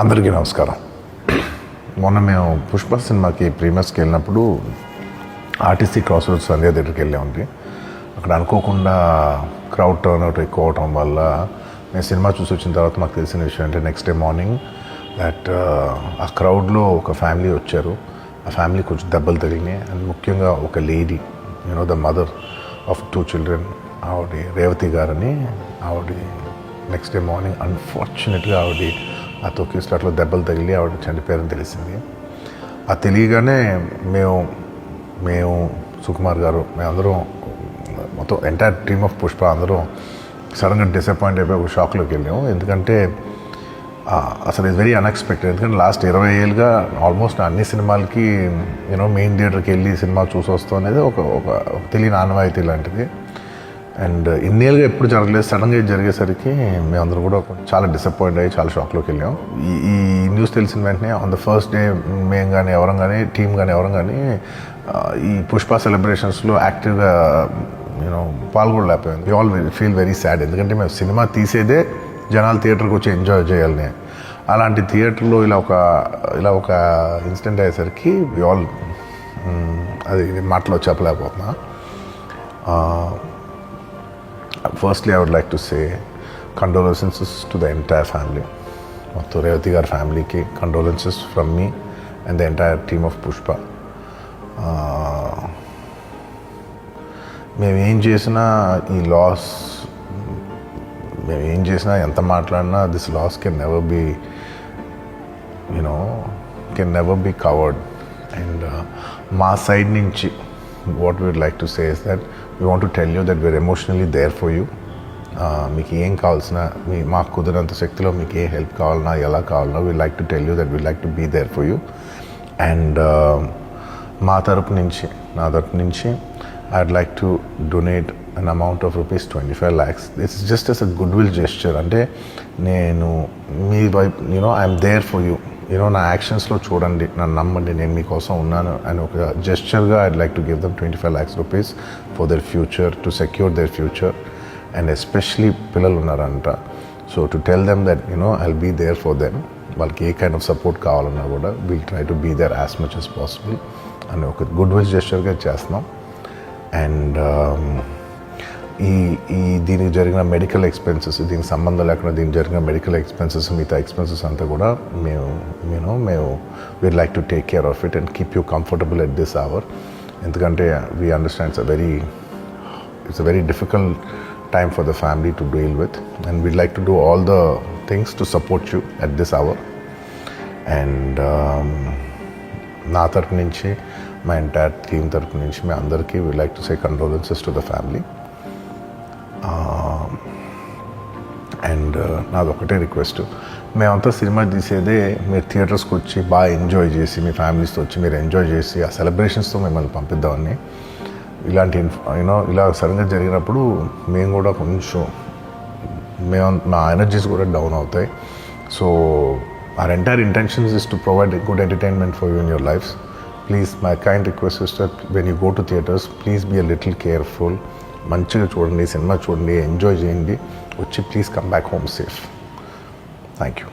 అందరికీ నమస్కారం. మొన్న మేము పుష్ప సినిమాకి ప్రీమియర్స్కి వెళ్ళినప్పుడు ఆర్టీసీ క్రాస్ రోడ్స్ సంధ్యా థియేటర్కి వెళ్ళామండి. అక్కడ అనుకోకుండా క్రౌడ్ టర్న్అవుట్ ఎక్కువ అవటం వల్ల నేను సినిమా చూసి వచ్చిన తర్వాత మాకు తెలిసిన విషయం అంటే నెక్స్ట్ డే మార్నింగ్ దట్ ఆ క్రౌడ్లో ఒక ఫ్యామిలీ వచ్చారు. ఆ ఫ్యామిలీ కొంచెం దెబ్బలు తగిలినాయి. అండ్ ముఖ్యంగా ఒక lady, the mother of 2 children, ఆవిడ రేవతి గారని, ఆవిడ నెక్స్ట్ డే మార్నింగ్ అన్ఫార్చునేట్గా ఆవిడ ఆ తొక్కి స్లాట్లో దెబ్బలు తగిలి ఆవిడ చనిపోయారని తెలిసింది. ఆ తెలియగానే మేము సుకుమార్ గారు, మేమందరం మొత్తం ఎంటైర్ టీమ్ ఆఫ్ పుష్ప అందరం సడన్గా డిసప్పాయింట్ అయిపోయి ఒక షాక్లోకి వెళ్ళాము. ఎందుకంటే అసలు ఇది వెరీ అన్ఎక్స్పెక్టెడ్. ఎందుకంటే లాస్ట్ 20 ఏళ్ళుగా ఆల్మోస్ట్ అన్ని సినిమాలకి మెయిన్ థియేటర్కి వెళ్ళి సినిమా చూసి వస్తాం అనేది ఒక తెలియని ఆనవాయితీ లాంటిది. అండ్ ఇన్నేళ్ళుగా ఎప్పుడు జరగలేదు. సడన్గా ఇది జరిగేసరికి మేమందరం కూడా చాలా డిసప్పాయింట్ అయ్యి చాలా షాక్లోకి వెళ్ళాం. ఈ న్యూస్ తెలిసిన వెంటనే ఆన్ ద ఫస్ట్ డే మేము కానీ ఎవరం కానీ టీం కానీ ఎవరం కానీ ఈ పుష్ప సెలబ్రేషన్స్లో యాక్టివ్గా పాల్గొనలేకపోయింది. We all feel very sad. ఎందుకంటే మేము సినిమా తీసేదే జనాలు థియేటర్కి వచ్చి ఎంజాయ్ చేయాలని. అలాంటి థియేటర్లో ఇలా ఒక ఇన్సిడెంట్ అయ్యేసరికి వి ఆల్ అది మాటలో చెప్పలేకపోతున్నా. Firstly, I would like to say condolences to the entire family. మొత్తం రేవతి గారి ఫ్యామిలీకి condolences from me and the entire team of Pushpa. మేము ఏం చేసినా ఈ లాస్, మేము ఏం చేసినా ఎంత మాట్లాడినా this loss can never be covered. And మా సైడ్ నుంచి what we would like to say is that we want to tell you that we're emotionally there for you. మీకు ఏం కావాల్సిన, మాకు కుదిరినంత శక్తిలో మీకు ఏ హెల్ప్ కావాలన్నా ఎలా కావాలన్నా we like to tell you that we like to be there for you. And నా తరపు నుంచి I'd like to donate an amount of rupees 25 lakhs. This is just as a goodwill gesture. అంటే నేను మీ వైపు I'm there for you, నా యాక్షన్స్లో చూడండి, నన్ను నమ్మండి, నేను మీకోసం ఉన్నాను అని ఒక జెస్చర్గా I'd like to give them 25 lakhs rupees for their future, to secure their future. And especially పిల్లలు ఉన్నారంట. So to tell them that I'll be there for them. వాళ్ళకి ఏ కైండ్ ఆఫ్ సపోర్ట్ కావాలన్నా కూడా will try to be there as much as possible అని ఒక good will జెస్చర్గా చేస్తున్నాం. And దీనికి జరిగిన మెడికల్ ఎక్స్పెన్సెస్, దీనికి సంబంధం లేకుండా దీనికి జరిగిన మెడికల్ ఎక్స్పెన్సెస్, మిగతా ఎక్స్పెన్సెస్ అంతా కూడా మేము we'd like to take care of it and keep you comfortable at this hour. ఎందుకంటే we understand it's a very difficult time for the family to deal with, and we'd like to do all the things to support you at this hour. And నా తరపు నుంచి, మా entire team తరపు నుంచి మీ అందరికీ we'd like to say condolences to the family. And నాది ఒకటే request, మేమంతా సినిమా తీసేదే మీరు థియేటర్స్కి వచ్చి బాగా ఎంజాయ్ చేసి, మీ ఫ్యామిలీస్తో వచ్చి మీరు ఎంజాయ్ చేసి ఆ సెలబ్రేషన్స్తో మిమ్మల్ని పంపిద్దామని. ఇలాంటి ఇలా సడన్గా జరిగినప్పుడు మేము కూడా కొంచెం మా ఎనర్జీస్ కూడా డౌన్ అవుతాయి. So our entire intentions is to provide good entertainment for you in your lives. Please, my kind request is that when you go to theatres, please be a little careful. మంచిగా చూడండి, cinema చూడండి, enjoy చేయండి, వచ్చి please come back home safe. Thank you.